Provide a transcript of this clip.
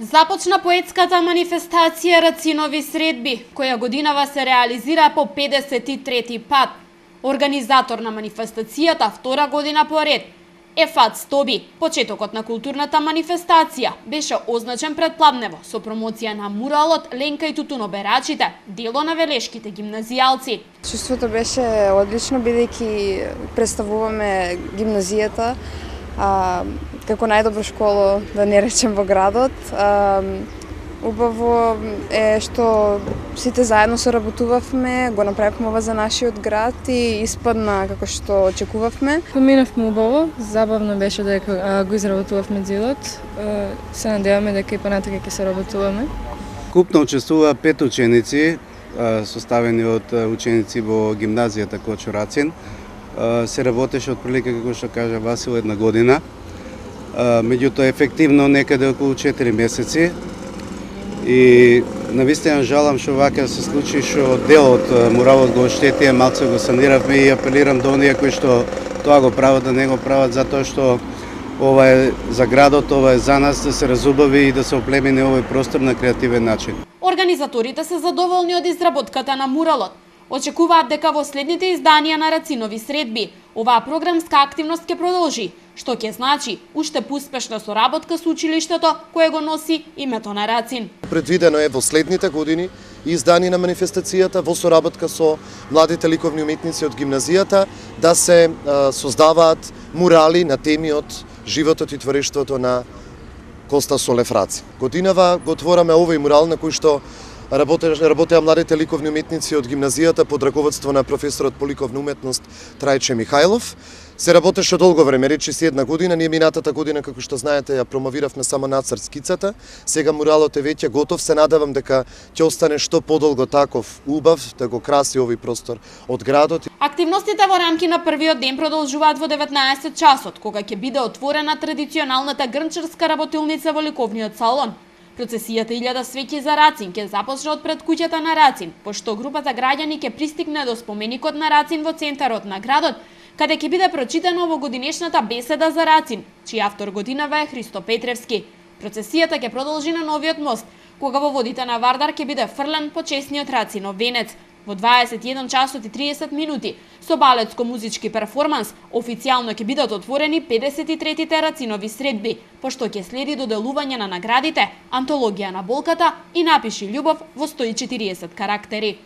Започна поетската манифестација Рацинови средби, која годинава се реализира по 53-ти пат. Организатор на манифестацијата втора година поред, Ефат Стоби, почетокот на културната манифестација беше означен предпладнево со промоција на муралот Ленка и тутуноберачите, дело на велешките гимназијалци. Чувството беше одлично, бидејќи представуваме гимназијата како најдобра школа, да не речем, во градот. Убаво е што сите заедно соработувавме, го направивме ова за нашиот град и испадна како што очекувавме. Поминавме убаво, забавно беше дека го изработувавме делот. Се надеваме дека и понатака ќе се работуваме. Купно учествува 5 ученици, составени од ученици во гимназијата Кочо Рацин. Се работеше отприлика, како што кажа Васил, една година. Меѓутоа ефективно некаде околу 4 месеци. И навистина жалам што вака се случи, што дел од муралот го оштетија, малце го саниравме и апелирам до оние кои што тоа го прават да не го прават, затоа што ова е за градот, ова е за нас, да се разубави и да се оплемени овој простор на креативен начин. Организаторите се задоволни од изработката на муралот. Очекуваат дека во следните изданија на Рацинови средби оваа програмска активност ќе продолжи, што ќе значи уште поуспешна соработка со училиштето кое го носи името на Рацин. Предвидено е во следните години издание на манифестацијата во соработка со младите ликовни уметници од гимназијата да се создаваат мурали на теми од животот и творештвото на Коста Солев Рацин. Годинава го отвораме овој мурал на кој што работеа младите ликовни уметници од гимназијата под раководство на професорот по ликовна уметност Трајче Михајлов. Се работеше долго време, речиси една година. Ние минатата година, како што знаете, ја промовиравме само нацрт скицата. Сега муралот е веќе готов. Се надевам дека ќе остане што подолго таков убав, да го краси овој простор од градот. Активностите во рамки на првиот ден продолжуваат во 19 часот, кога ќе биде отворена традиционалната грнчарска работилница во ликовниот салон. Процесијата Илјада свеќи за Рацин ќе започне од пред куќата на Рацин, пошто групата граѓани ќе пристигне до споменикот на Рацин во центарот на градот, каде ќе биде прочитана овогодинешната беседа за Рацин, чиј автор годинава е Христо Петревски. Процесијата ќе продолжи на новиот мост, кога во водите на Вардар ќе биде фрлен почесниот Рацинов венец. Во 21 часот и 30 минути, со балетско-музички перформанс, официјално ќе бидат отворени 53-тите Рацинови средби, пошто ќе следи доделување на наградите, антологија на болката и напиши љубов во 140 карактери.